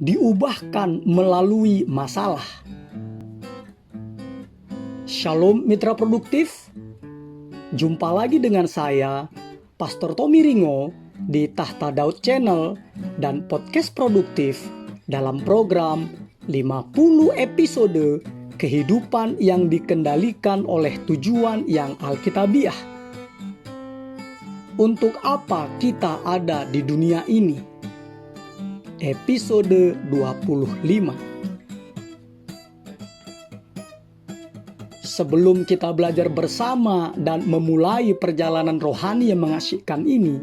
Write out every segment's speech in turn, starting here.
diubahkan melalui masalah. Shalom mitra produktif. Jumpa lagi dengan saya, Pastor Tommy Ringo, di Tahta Daud Channel dan Podcast Produktif dalam program 50 episode kehidupan yang dikendalikan oleh tujuan yang alkitabiah. Untuk apa kita ada di dunia ini? Episode 25. Sebelum kita belajar bersama dan memulai perjalanan rohani yang mengasyikkan ini,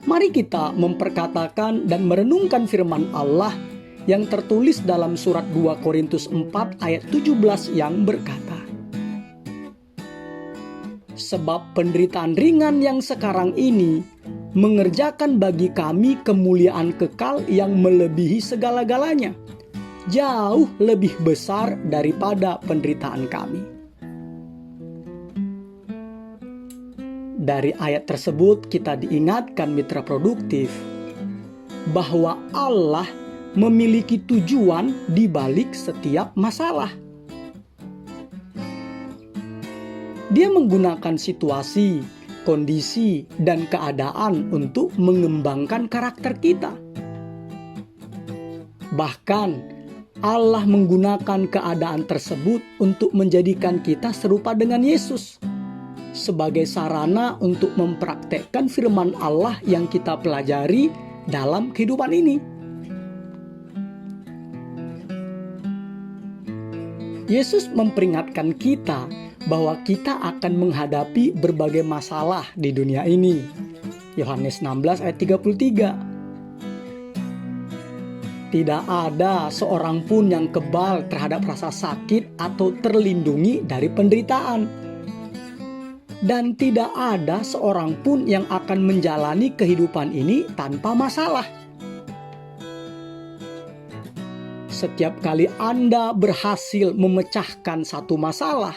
mari kita memperkatakan dan merenungkan firman Allah yang tertulis dalam surat 2 Korintus 4 ayat 17 yang berkata, "Sebab penderitaan ringan yang sekarang ini mengerjakan bagi kami kemuliaan kekal yang melebihi segala-galanya, jauh lebih besar daripada penderitaan kami." Dari ayat tersebut kita diingatkan mitra produktif bahwa Allah memiliki tujuan di balik setiap masalah. Dia menggunakan situasi, kondisi, dan keadaan untuk mengembangkan karakter kita. Bahkan, Allah menggunakan keadaan tersebut untuk menjadikan kita serupa dengan Yesus sebagai sarana untuk mempraktekkan firman Allah yang kita pelajari dalam kehidupan ini. Yesus memperingatkan kita bahwa kita akan menghadapi berbagai masalah di dunia ini. Yohanes 16 ayat 33. Tidak ada seorang pun yang kebal terhadap rasa sakit atau terlindungi dari penderitaan. Dan tidak ada seorang pun yang akan menjalani kehidupan ini tanpa masalah. Setiap kali Anda berhasil memecahkan satu masalah,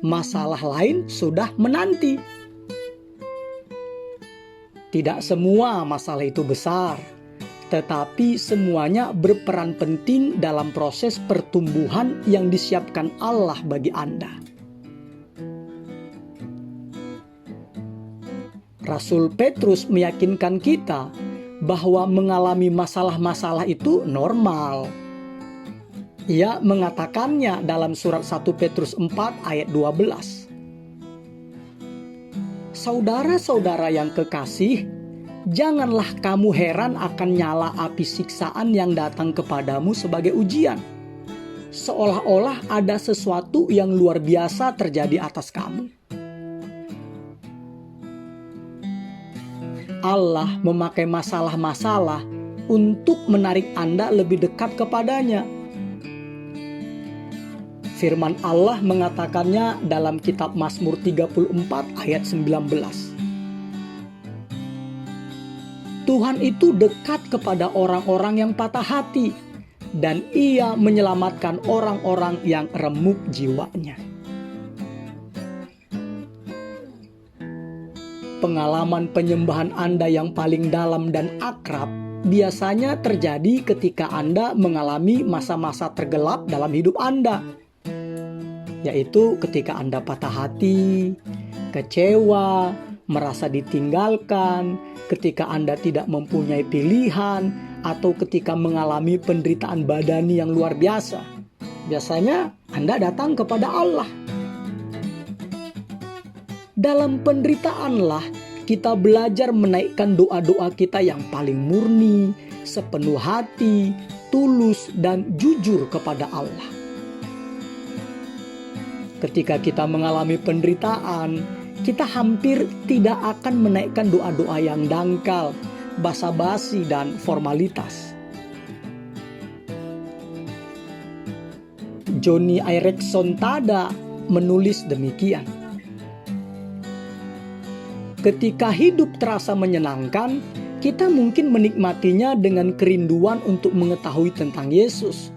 masalah lain sudah menanti. Tidak semua masalah itu besar, tetapi semuanya berperan penting dalam proses pertumbuhan yang disiapkan Allah bagi Anda. Rasul Petrus meyakinkan kita bahwa mengalami masalah-masalah itu normal. Ia mengatakannya dalam surat 1 Petrus 4 ayat 12. Saudara-saudara yang kekasih, janganlah kamu heran akan nyala api siksaan yang datang kepadamu sebagai ujian, seolah-olah ada sesuatu yang luar biasa terjadi atas kamu. Allah memakai masalah-masalah untuk menarik Anda lebih dekat kepadanya. Firman Allah mengatakannya dalam kitab Mazmur 34 ayat 19. Tuhan itu dekat kepada orang-orang yang patah hati, dan Ia menyelamatkan orang-orang yang remuk jiwanya. Pengalaman penyembahan Anda yang paling dalam dan akrab biasanya terjadi ketika Anda mengalami masa-masa tergelap dalam hidup Anda, yaitu ketika Anda patah hati, kecewa, merasa ditinggalkan, ketika Anda tidak mempunyai pilihan, atau ketika mengalami penderitaan badani yang luar biasa. Biasanya Anda datang kepada Allah. Dalam penderitaanlah kita belajar menaikkan doa-doa kita yang paling murni, sepenuh hati, tulus, dan jujur kepada Allah. Ketika kita mengalami penderitaan, kita hampir tidak akan menaikkan doa-doa yang dangkal, basa-basi, dan formalitas. Joni Eareckson Tada menulis demikian. Ketika hidup terasa menyenangkan, kita mungkin menikmatinya dengan kerinduan untuk mengetahui tentang Yesus,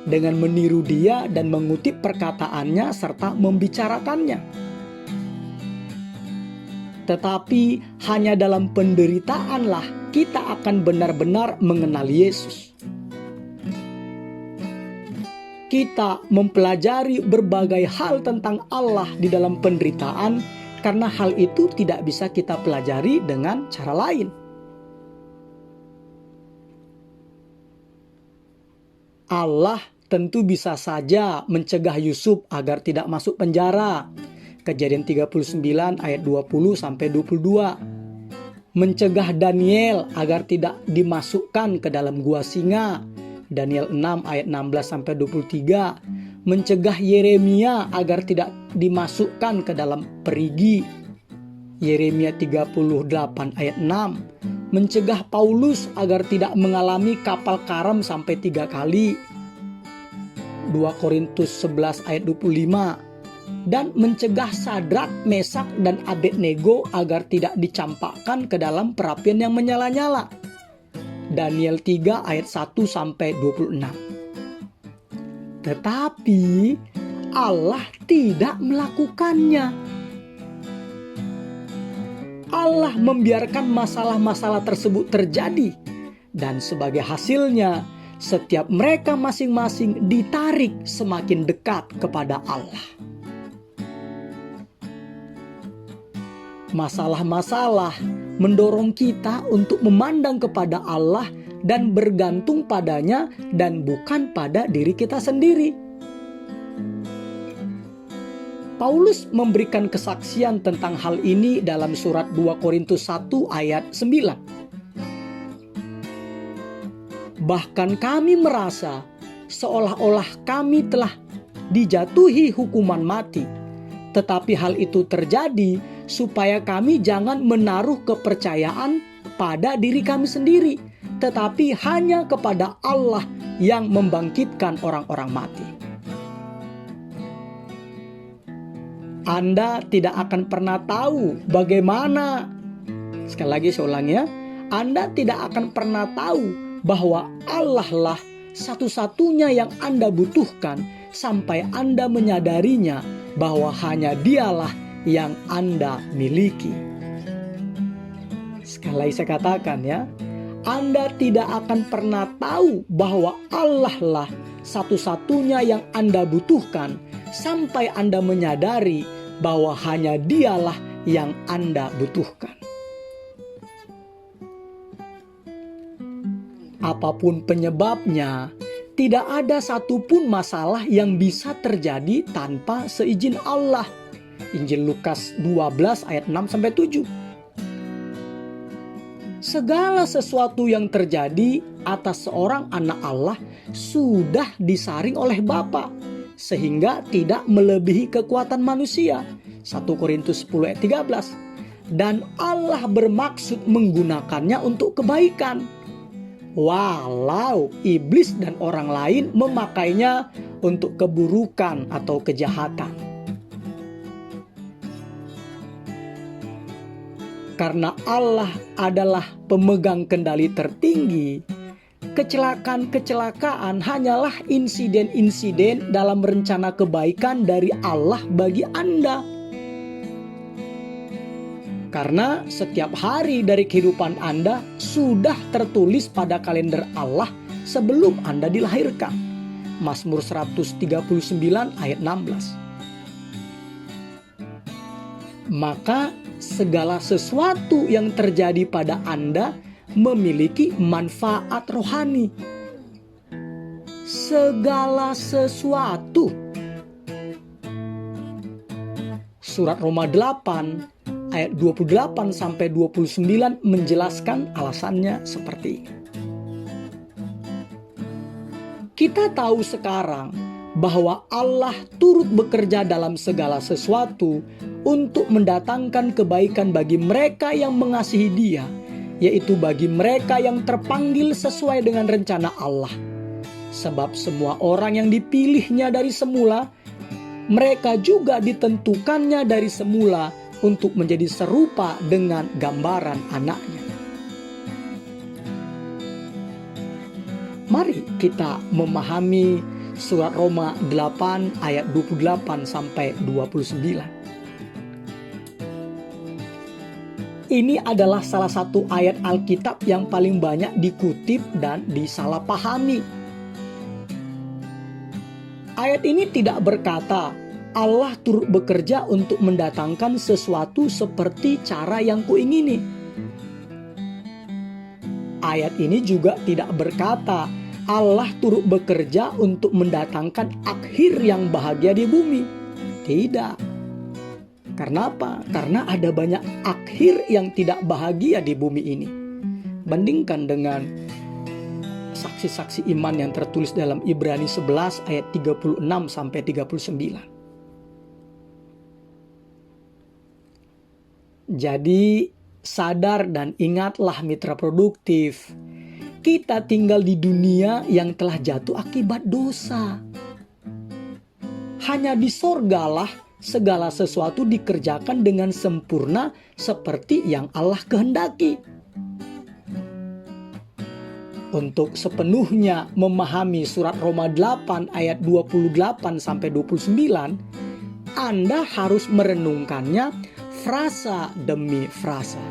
dengan meniru Dia dan mengutip perkataannya serta membicarakannya. Tetapi hanya dalam penderitaanlah kita akan benar-benar mengenal Yesus. Kita mempelajari berbagai hal tentang Allah di dalam penderitaan, karena hal itu tidak bisa kita pelajari dengan cara lain. Allah tentu bisa saja mencegah Yusuf agar tidak masuk penjara. Kejadian 39 ayat 20-22. Mencegah Daniel agar tidak dimasukkan ke dalam gua singa. Daniel 6 ayat 16-23. Mencegah Yeremia agar tidak dimasukkan ke dalam perigi. Yeremia 38 ayat 6. Mencegah Paulus agar tidak mengalami kapal karam sampai 3 kali. 2 Korintus 11 ayat 25. Dan mencegah Sadrak, Mesak, dan Abednego agar tidak dicampakkan ke dalam perapian yang menyala-nyala. Daniel 3 ayat 1-26. Tetapi Allah tidak melakukannya. Allah membiarkan masalah-masalah tersebut terjadi, dan sebagai hasilnya setiap mereka masing-masing ditarik semakin dekat kepada Allah. Masalah-masalah mendorong kita untuk memandang kepada Allah dan bergantung padanya dan bukan pada diri kita sendiri. Paulus memberikan kesaksian tentang hal ini dalam surat 2 Korintus 1 ayat 9. Bahkan kami merasa seolah-olah kami telah dijatuhi hukuman mati. Tetapi hal itu terjadi supaya kami jangan menaruh kepercayaan pada diri kami sendiri, tetapi hanya kepada Allah yang membangkitkan orang-orang mati. Anda tidak akan pernah tahu bagaimana. Sekali lagi saya ulang ya. Anda tidak akan pernah tahu bahwa Allah lah satu-satunya yang Anda butuhkan sampai Anda menyadarinya bahwa hanya Dialah yang Anda miliki. Sekali lagi saya katakan ya. Anda tidak akan pernah tahu bahwa Allah lah satu-satunya yang Anda butuhkan sampai Anda menyadari bahwa hanya Dialah yang Anda butuhkan. Apapun penyebabnya, tidak ada satupun masalah yang bisa terjadi tanpa seizin Allah. Injil Lukas 12 ayat 6-7. Segala sesuatu yang terjadi atas seorang anak Allah sudah disaring oleh Bapa, sehingga tidak melebihi kekuatan manusia. 1 Korintus 10 ayat 13. Dan Allah bermaksud menggunakannya untuk kebaikan, walau iblis dan orang lain memakainya untuk keburukan atau kejahatan. Karena Allah adalah pemegang kendali tertinggi, kecelakaan-kecelakaan hanyalah insiden-insiden dalam rencana kebaikan dari Allah bagi Anda. Karena setiap hari dari kehidupan Anda sudah tertulis pada kalender Allah sebelum Anda dilahirkan. Mazmur 139 ayat 16. Maka segala sesuatu yang terjadi pada Anda memiliki manfaat rohani. Segala sesuatu. Surat Roma 8 ayat 28-29 menjelaskan alasannya seperti ini. Kita tahu sekarang bahwa Allah turut bekerja dalam segala sesuatu untuk mendatangkan kebaikan bagi mereka yang mengasihi Dia, yaitu bagi mereka yang terpanggil sesuai dengan rencana Allah. Sebab semua orang yang dipilihnya dari semula, mereka juga ditentukannya dari semula untuk menjadi serupa dengan gambaran anaknya. Mari kita memahami surat Roma 8 ayat 28-29. Ini adalah salah satu ayat Alkitab yang paling banyak dikutip dan disalahpahami. Ayat ini tidak berkata, Allah turut bekerja untuk mendatangkan sesuatu seperti cara yang kuingini. Ayat ini juga tidak berkata, Allah turut bekerja untuk mendatangkan akhir yang bahagia di bumi. Tidak. Karena apa? Karena ada banyak akhir yang tidak bahagia di bumi ini. Bandingkan dengan saksi-saksi iman yang tertulis dalam Ibrani 11 ayat 36 sampai 39. Jadi sadar dan ingatlah mitra produktif. Kita tinggal di dunia yang telah jatuh akibat dosa. Hanya di sorgalah segala sesuatu dikerjakan dengan sempurna seperti yang Allah kehendaki. Untuk sepenuhnya memahami surat Roma 8 ayat 28 sampai 29, Anda harus merenungkannya frasa demi frasa.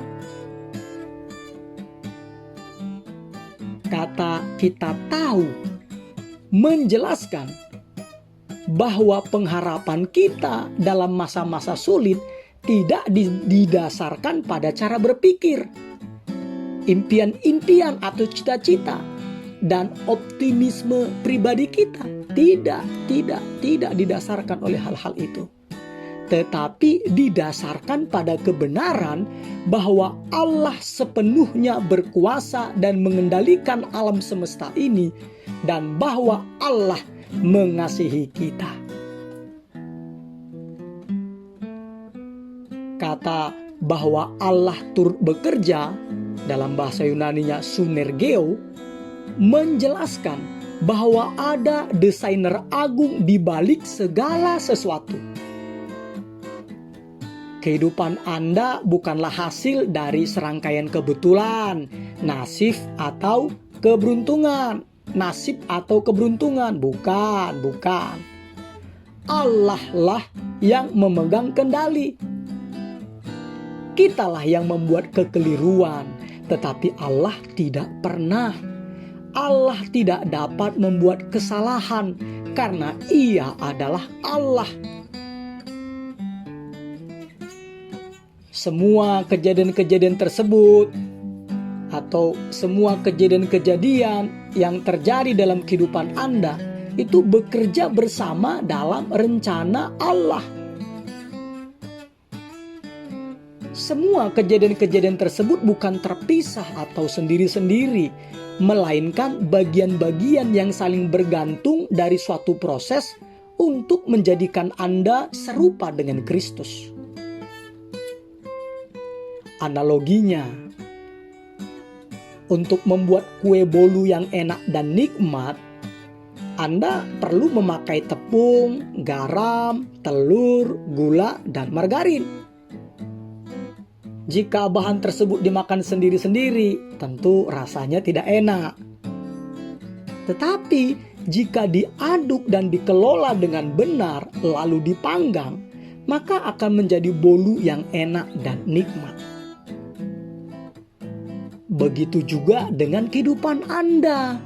Kata kita tahu menjelaskan bahwa pengharapan kita dalam masa-masa sulit tidak didasarkan pada cara berpikir, impian-impian atau cita-cita, dan optimisme pribadi kita. Tidak didasarkan oleh hal-hal itu. Tetapi didasarkan pada kebenaran bahwa Allah sepenuhnya berkuasa dan mengendalikan alam semesta ini, dan bahwa Allah mengasihi kita. Kata bahwa Allah turut bekerja dalam bahasa Yunaninya sunergeo menjelaskan bahwa ada desainer agung di balik segala sesuatu. Kehidupan Anda bukanlah hasil dari serangkaian kebetulan, nasib atau keberuntungan. Bukan. Allah lah yang memegang kendali. Kitalah yang membuat kekeliruan, tetapi Allah tidak pernah. Allah tidak dapat membuat kesalahan karena Ia adalah Allah. Semua kejadian-kejadian tersebut atau semua kejadian-kejadian yang terjadi dalam kehidupan Anda itu bekerja bersama dalam rencana Allah. Semua kejadian-kejadian tersebut bukan terpisah atau sendiri-sendiri, melainkan bagian-bagian yang saling bergantung dari suatu proses untuk menjadikan Anda serupa dengan Kristus. Analoginya, untuk membuat kue bolu yang enak dan nikmat, Anda perlu memakai tepung, garam, telur, gula, dan margarin. Jika bahan tersebut dimakan sendiri-sendiri, tentu rasanya tidak enak. Tetapi jika diaduk dan dikelola dengan benar lalu dipanggang, maka akan menjadi bolu yang enak dan nikmat. Begitu juga dengan kehidupan Anda.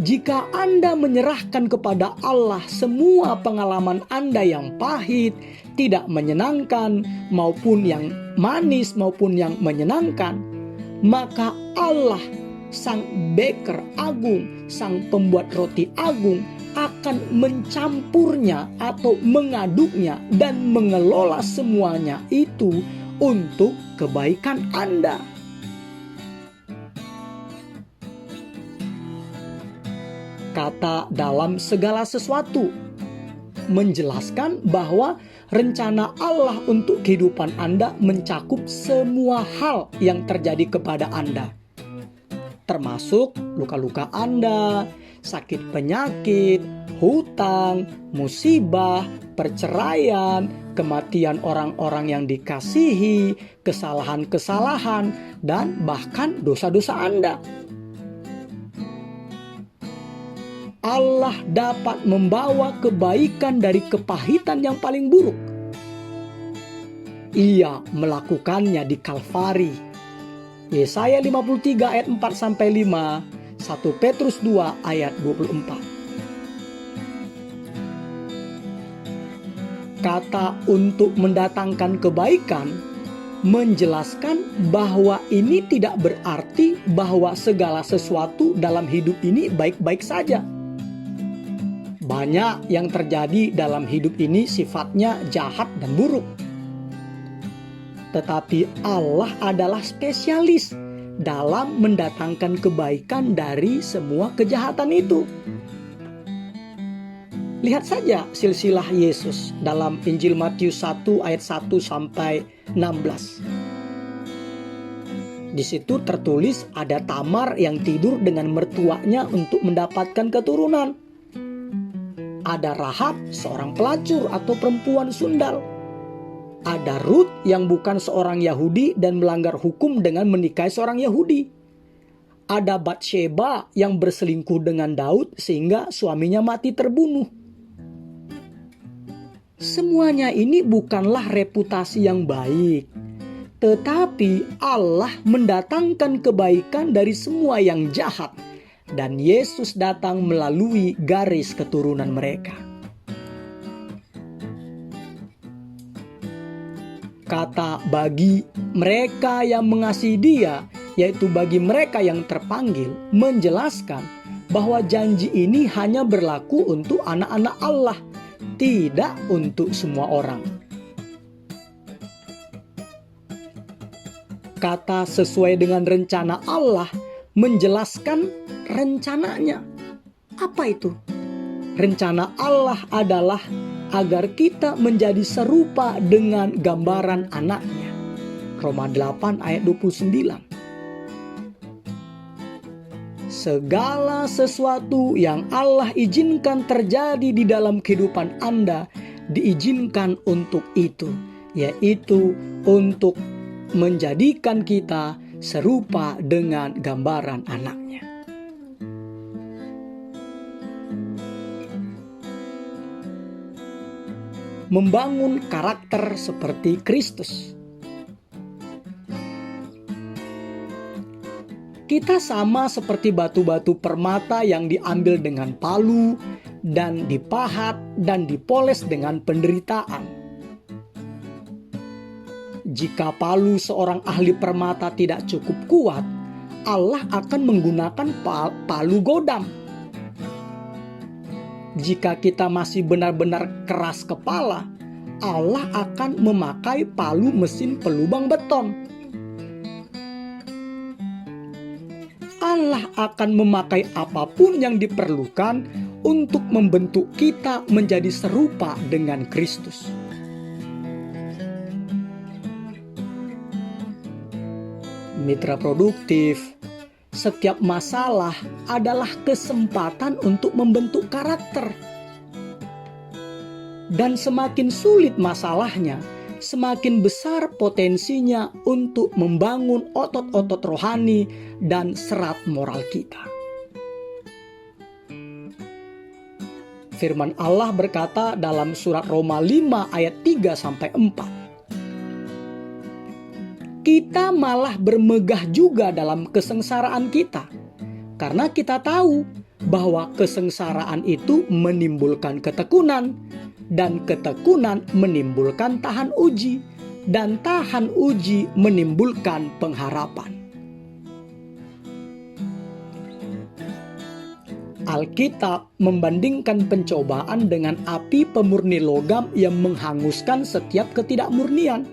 Jika Anda menyerahkan kepada Allah semua pengalaman Anda yang pahit, tidak menyenangkan, maupun yang manis maupun yang menyenangkan, maka Allah, Sang Baker Agung, Sang Pembuat Roti Agung, akan mencampurnya atau mengaduknya dan mengelola semuanya itu untuk kebaikan Anda. Kata dalam segala sesuatu menjelaskan bahwa rencana Allah untuk kehidupan Anda mencakup semua hal yang terjadi kepada Anda, termasuk luka-luka Anda, sakit penyakit, hutang, musibah, perceraian, kematian orang-orang yang dikasihi, kesalahan-kesalahan, dan bahkan dosa-dosa Anda. Allah dapat membawa kebaikan dari kepahitan yang paling buruk. Ia melakukannya di Kalvari. Yesaya 53 ayat 4-5, 1 Petrus 2 ayat 24. Kata untuk mendatangkan kebaikan menjelaskan bahwa ini tidak berarti bahwa segala sesuatu dalam hidup ini baik-baik saja. Banyak yang terjadi dalam hidup ini sifatnya jahat dan buruk. Tetapi Allah adalah spesialis dalam mendatangkan kebaikan dari semua kejahatan itu. Lihat saja silsilah Yesus dalam Injil Matius 1 ayat 1-16. Di situ tertulis ada Tamar yang tidur dengan mertuanya untuk mendapatkan keturunan. Ada Rahab, seorang pelacur atau perempuan sundal. Ada Rut yang bukan seorang Yahudi dan melanggar hukum dengan menikahi seorang Yahudi. Ada Batsheba yang berselingkuh dengan Daud sehingga suaminya mati terbunuh. Semuanya ini bukanlah reputasi yang baik, tetapi Allah mendatangkan kebaikan dari semua yang jahat, dan Yesus datang melalui garis keturunan mereka. Kata bagi mereka yang mengasihi Dia, yaitu bagi mereka yang terpanggil, menjelaskan bahwa janji ini hanya berlaku untuk anak-anak Allah, tidak untuk semua orang. Kata sesuai dengan rencana Allah menjelaskan rencananya. Apa itu? Rencana Allah adalah agar kita menjadi serupa dengan gambaran anaknya. Roma 8 ayat 29. Segala sesuatu yang Allah izinkan terjadi di dalam kehidupan Anda diizinkan untuk itu, yaitu untuk menjadikan kita serupa dengan gambaran anaknya. Membangun karakter seperti Kristus. Kita sama seperti batu-batu permata yang diambil dengan palu dan dipahat dan dipoles dengan penderitaan. Jika palu seorang ahli permata tidak cukup kuat, Allah akan menggunakan palu godam. Jika kita masih benar-benar keras kepala, Allah akan memakai palu mesin pelubang beton. Allah akan memakai apapun yang diperlukan untuk membentuk kita menjadi serupa dengan Kristus. Mitra produktif, setiap masalah adalah kesempatan untuk membentuk karakter. Dan semakin sulit masalahnya, semakin besar potensinya untuk membangun otot-otot rohani dan serat moral kita. Firman Allah berkata dalam surat Roma 5 ayat 3-4. Kita malah bermegah juga dalam kesengsaraan kita, karena kita tahu bahwa kesengsaraan itu menimbulkan ketekunan, dan ketekunan menimbulkan tahan uji, dan tahan uji menimbulkan pengharapan. Alkitab membandingkan pencobaan dengan api pemurni logam yang menghanguskan setiap ketidakmurnian.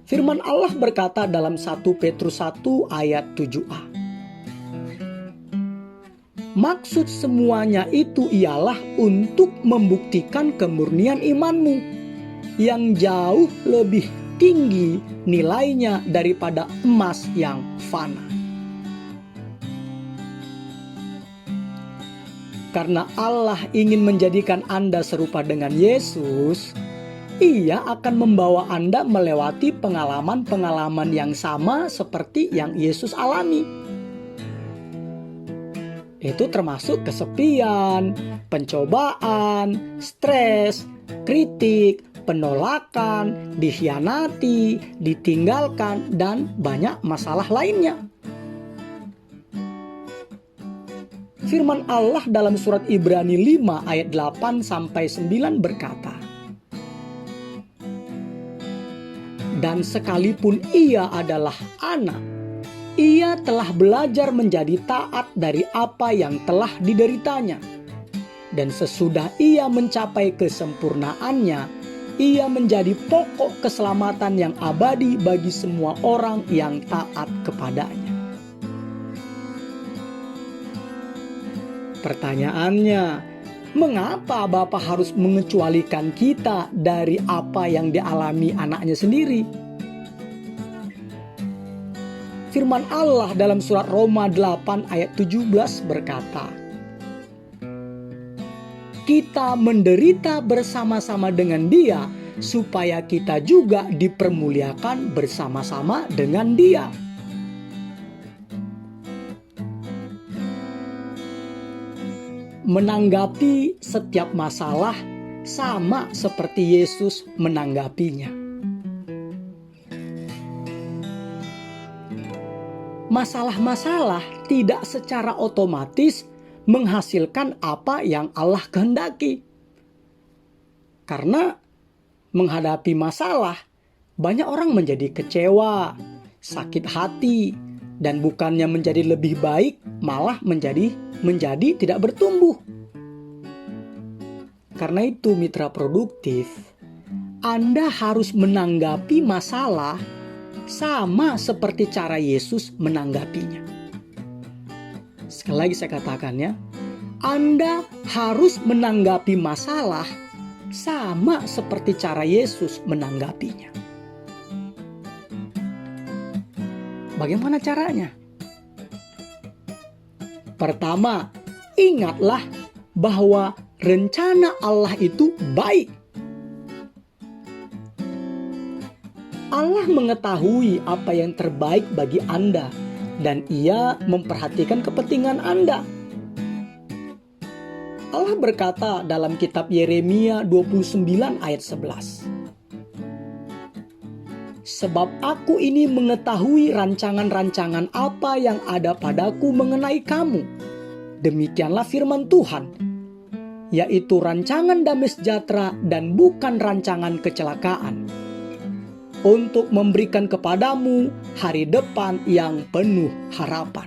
Firman Allah berkata dalam 1 Petrus 1 ayat 7a. Maksud semuanya itu ialah untuk membuktikan kemurnian imanmu yang jauh lebih tinggi nilainya daripada emas yang fana. Karena Allah ingin menjadikan Anda serupa dengan Yesus, Ia akan membawa Anda melewati pengalaman-pengalaman yang sama seperti yang Yesus alami. Itu termasuk kesepian, pencobaan, stres, kritik, penolakan, dikhianati, ditinggalkan, dan banyak masalah lainnya. Firman Allah dalam surat Ibrani 5 ayat 8-9 berkata, "Dan sekalipun ia adalah anak, ia telah belajar menjadi taat dari apa yang telah dideritanya. Dan sesudah ia mencapai kesempurnaannya, ia menjadi pokok keselamatan yang abadi bagi semua orang yang taat kepadanya." Pertanyaannya, mengapa Bapa harus mengecualikan kita dari apa yang dialami anaknya sendiri? Firman Allah dalam surat Roma 8 ayat 17 berkata, "Kita menderita bersama-sama dengan Dia, supaya kita juga dipermuliakan bersama-sama dengan Dia." Menanggapi setiap masalah sama seperti Yesus menanggapinya. Masalah-masalah tidak secara otomatis menghasilkan apa yang Allah kehendaki. Karena menghadapi masalah, banyak orang menjadi kecewa, sakit hati, dan bukannya menjadi lebih baik, malah menjadi tidak bertumbuh. Karena itu, mitra produktif, Anda harus menanggapi masalah sama seperti cara Yesus menanggapinya. Sekali lagi saya katakan ya, Anda harus menanggapi masalah sama seperti cara Yesus menanggapinya. Bagaimana caranya? Pertama, ingatlah bahwa rencana Allah itu baik. Allah mengetahui apa yang terbaik bagi Anda, dan Ia memperhatikan kepentingan Anda. Allah berkata dalam kitab Yeremia 29 ayat 11, "Sebab aku ini mengetahui rancangan-rancangan apa yang ada padaku mengenai kamu. Demikianlah firman Tuhan, yaitu rancangan damai sejahtera dan bukan rancangan kecelakaan, untuk memberikan kepadamu hari depan yang penuh harapan."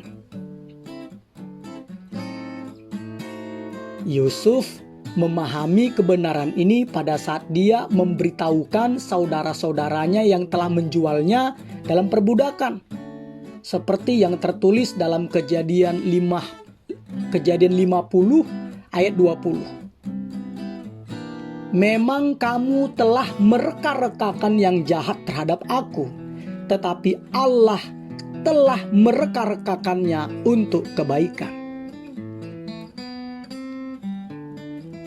Yusuf memahami kebenaran ini pada saat dia memberitahukan saudara-saudaranya yang telah menjualnya dalam perbudakan. Seperti yang tertulis dalam Kejadian 50 ayat 20. "Memang kamu telah mereka-rekakan yang jahat terhadap aku, tetapi Allah telah mereka-rekakannya untuk kebaikan."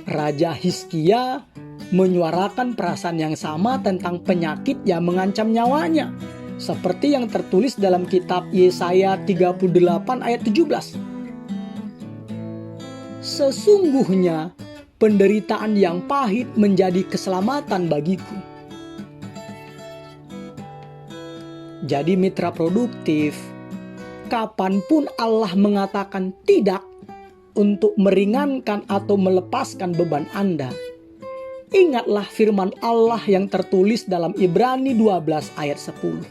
Raja Hizkia menyuarakan perasaan yang sama tentang penyakit yang mengancam nyawanya, seperti yang tertulis dalam kitab Yesaya 38 ayat 17. "Sesungguhnya penderitaan yang pahit menjadi keselamatan bagiku." Jadi mitra produktif, kapanpun Allah mengatakan tidak untuk meringankan atau melepaskan beban Anda, ingatlah firman Allah yang tertulis dalam Ibrani 12 ayat 10.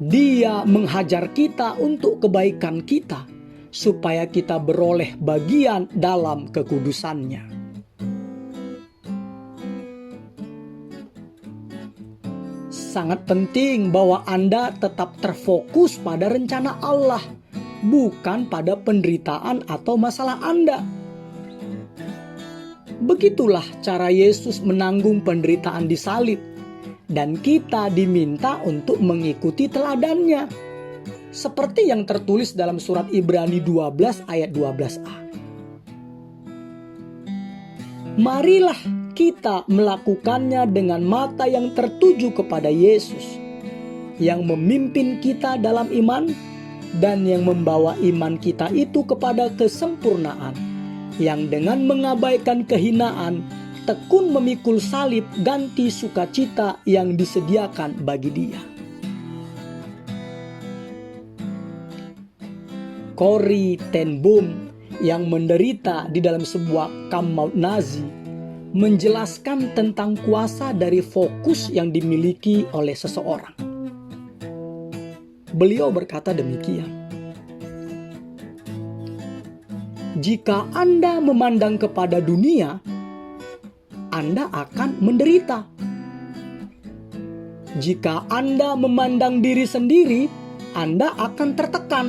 Dia menghajar kita untuk kebaikan kita, supaya kita beroleh bagian dalam kekudusannya. Sangat penting bahwa Anda tetap terfokus pada rencana Allah, bukan pada penderitaan atau masalah Anda. Begitulah cara Yesus menanggung penderitaan di salib, dan kita diminta untuk mengikuti teladannya. Seperti yang tertulis dalam surat Ibrani 12 ayat 12a. Marilah kita melakukannya dengan mata yang tertuju kepada Yesus, yang memimpin kita dalam iman, dan yang membawa iman kita itu kepada kesempurnaan, yang dengan mengabaikan kehinaan tekun memikul salib ganti sukacita yang disediakan bagi dia. Corrie ten Boom yang menderita di dalam sebuah kamp maut Nazi menjelaskan tentang kuasa dari fokus yang dimiliki oleh seseorang. Beliau berkata demikian, "Jika Anda memandang kepada dunia, Anda akan menderita. Jika Anda memandang diri sendiri, Anda akan tertekan.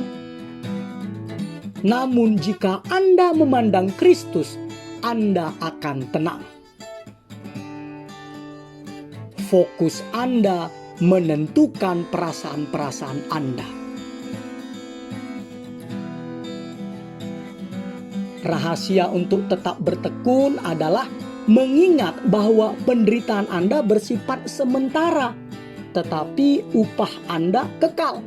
Namun jika Anda memandang Kristus, Anda akan tenang." Fokus Anda menentukan perasaan-perasaan Anda. Rahasia untuk tetap bertekun adalah mengingat bahwa penderitaan Anda bersifat sementara, tetapi upah Anda kekal.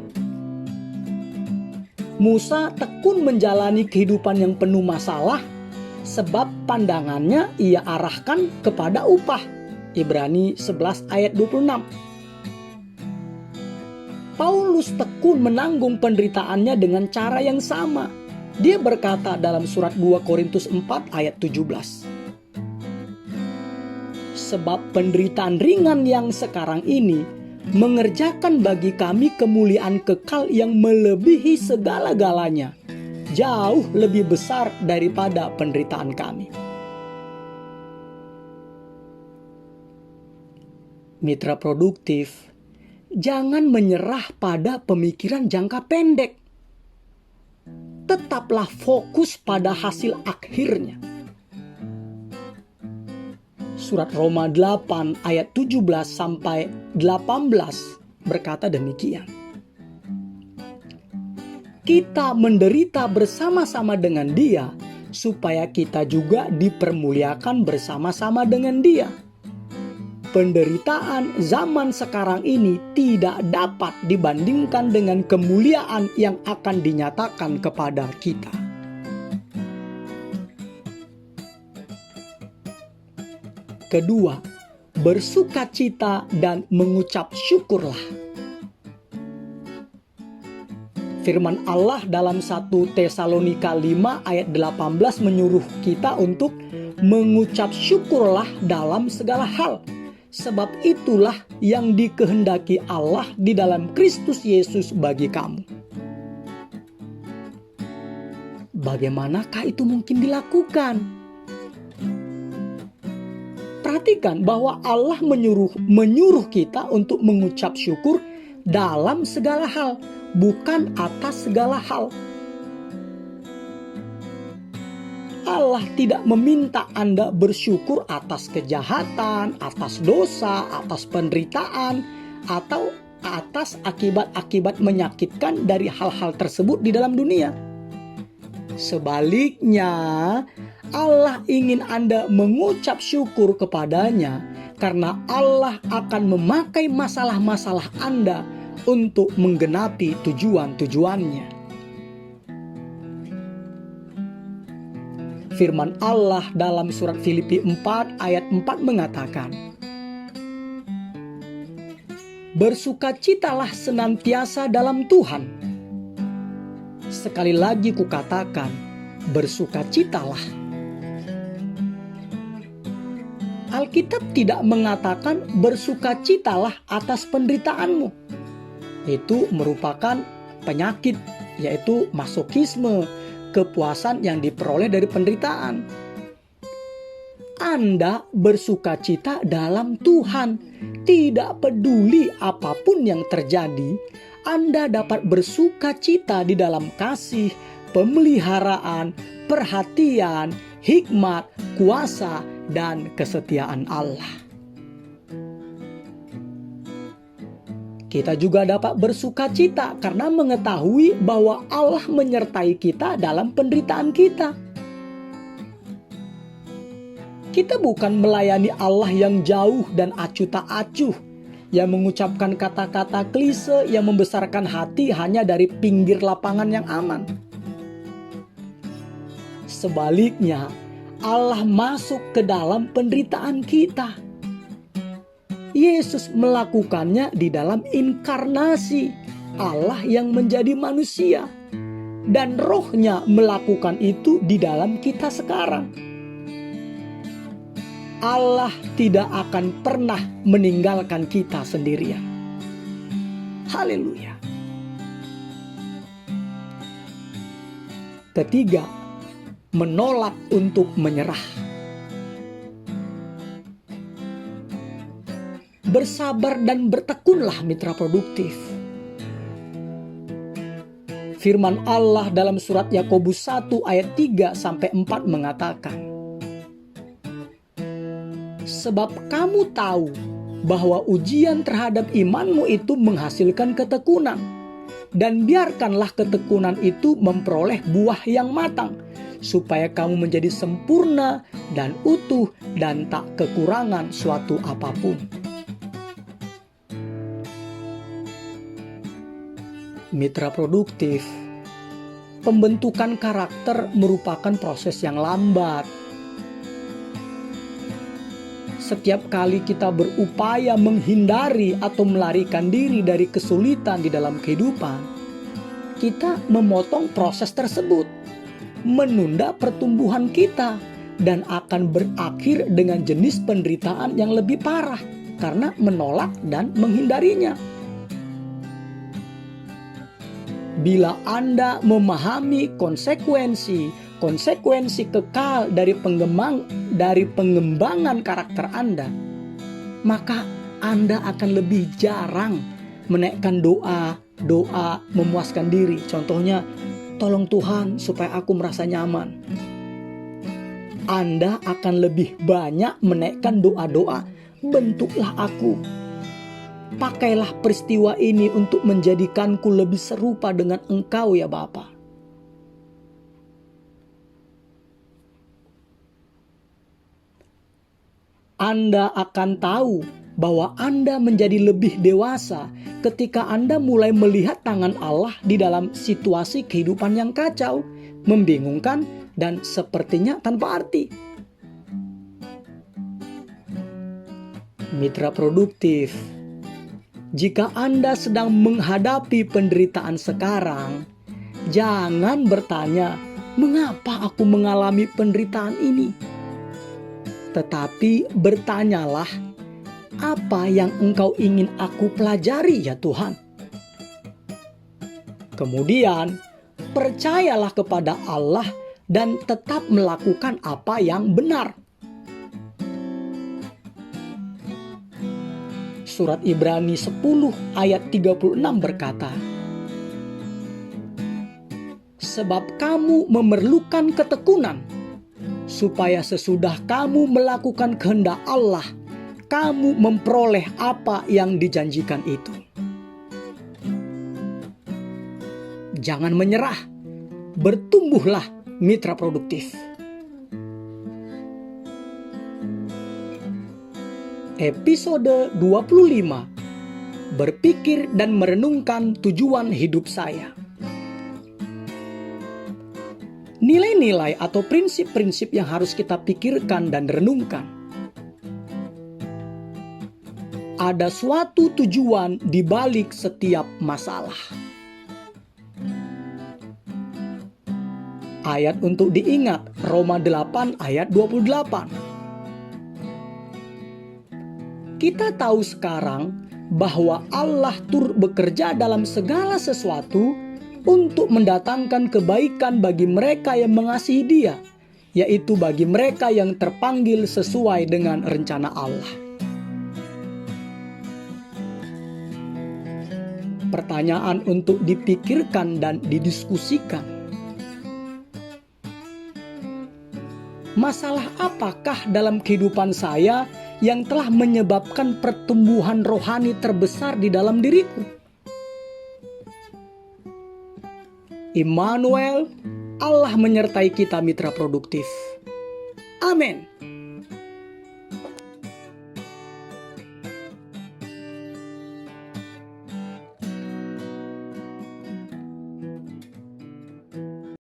Musa tekun menjalani kehidupan yang penuh masalah sebab pandangannya ia arahkan kepada upah. Ibrani 11 ayat 26. Paulus tekun menanggung penderitaannya dengan cara yang sama. Dia berkata dalam surat 2 Korintus 4 ayat 17. Sebab penderitaan ringan yang sekarang ini mengerjakan bagi kami kemuliaan kekal yang melebihi segala-galanya, jauh lebih besar daripada penderitaan kami. Mitra produktif, jangan menyerah pada pemikiran jangka pendek. Tetaplah fokus pada hasil akhirnya. Surat Roma 8 ayat 17 sampai 18 berkata demikian. Kita menderita bersama-sama dengan Dia, supaya kita juga dipermuliakan bersama-sama dengan Dia. Penderitaan zaman sekarang ini tidak dapat dibandingkan dengan kemuliaan yang akan dinyatakan kepada kita. Kedua, bersukacita dan mengucap syukurlah. Firman Allah dalam 1 Tesalonika 5 ayat 18 menyuruh kita untuk mengucap syukurlah dalam segala hal. Sebab itulah yang dikehendaki Allah di dalam Kristus Yesus bagi kamu. Bagaimanakah itu mungkin dilakukan? Perhatikan bahwa Allah menyuruh kita untuk mengucap syukur dalam segala hal, bukan atas segala hal. Allah tidak meminta Anda bersyukur atas kejahatan, atas dosa, atas penderitaan, atau atas akibat-akibat menyakitkan dari hal-hal tersebut di dalam dunia. Sebaliknya, Allah ingin Anda mengucap syukur kepadanya karena Allah akan memakai masalah-masalah Anda untuk menggenapi tujuan-tujuannya. Firman Allah dalam surat Filipi 4 ayat 4 mengatakan, "Bersukacitalah senantiasa dalam Tuhan." Sekali lagi kukatakan, bersukacitalah. Alkitab tidak mengatakan bersukacitalah atas penderitaanmu. Itu merupakan penyakit, yaitu masokisme, kepuasan yang diperoleh dari penderitaan. Anda bersukacita dalam Tuhan. Tidak peduli apapun yang terjadi, Anda dapat bersukacita di dalam kasih, pemeliharaan, perhatian, hikmat, kuasa, dan kesetiaan Allah. Kita juga dapat bersukacita karena mengetahui bahwa Allah menyertai kita dalam penderitaan kita. Kita bukan melayani Allah yang jauh dan acuh tak acuh, yang mengucapkan kata-kata klise yang membesarkan hati hanya dari pinggir lapangan yang aman. Sebaliknya, Allah masuk ke dalam penderitaan kita. Yesus melakukannya di dalam inkarnasi, Allah yang menjadi manusia. Dan Roh-Nya melakukan itu di dalam kita sekarang. Allah tidak akan pernah meninggalkan kita sendirian. Haleluya. Ketiga, menolak untuk menyerah. Bersabar dan bertekunlah mitra produktif. Firman Allah dalam surat Yakobus 1 ayat 3-4 mengatakan, sebab kamu tahu bahwa ujian terhadap imanmu itu menghasilkan ketekunan, dan biarkanlah ketekunan itu memperoleh buah yang matang, supaya kamu menjadi sempurna dan utuh dan tak kekurangan suatu apapun. Mitra produktif, pembentukan karakter merupakan proses yang lambat. Setiap kali kita berupaya menghindari atau melarikan diri dari kesulitan di dalam kehidupan, kita memotong proses tersebut, menunda pertumbuhan kita, dan akan berakhir dengan jenis penderitaan yang lebih parah karena menolak dan menghindarinya. Bila Anda memahami konsekuensi kekal dari pengembangan karakter Anda, maka Anda akan lebih jarang menaikkan doa memuaskan diri. Contohnya, tolong Tuhan supaya aku merasa nyaman. Anda akan lebih banyak menaikkan doa, bentuklah aku. Pakailah peristiwa ini untuk menjadikanku lebih serupa dengan Engkau ya Bapa. Anda akan tahu bahwa Anda menjadi lebih dewasa ketika Anda mulai melihat tangan Allah di dalam situasi kehidupan yang kacau, membingungkan, dan sepertinya tanpa arti. Mitra produktif, jika Anda sedang menghadapi penderitaan sekarang, jangan bertanya, "Mengapa aku mengalami penderitaan ini?" Tetapi bertanyalah, "Apa yang Engkau ingin aku pelajari ya Tuhan?" Kemudian, percayalah kepada Allah dan tetap melakukan apa yang benar. Surat Ibrani 10 ayat 36 berkata, sebab kamu memerlukan ketekunan, supaya sesudah kamu melakukan kehendak Allah, kamu memperoleh apa yang dijanjikan itu. Jangan menyerah, bertumbuhlah mitra produktif. Episode 25, berpikir dan merenungkan tujuan hidup saya. Nilai-nilai atau prinsip-prinsip yang harus kita pikirkan dan renungkan. Ada suatu tujuan di balik setiap masalah. Ayat untuk diingat, Roma 8 ayat 28. Kita tahu sekarang bahwa Allah turut bekerja dalam segala sesuatu untuk mendatangkan kebaikan bagi mereka yang mengasihi Dia, yaitu bagi mereka yang terpanggil sesuai dengan rencana Allah. Pertanyaan untuk dipikirkan dan didiskusikan. Masalah apakah dalam kehidupan saya yang telah menyebabkan pertumbuhan rohani terbesar di dalam diriku? Immanuel, Allah menyertai kita mitra produktif. Amin.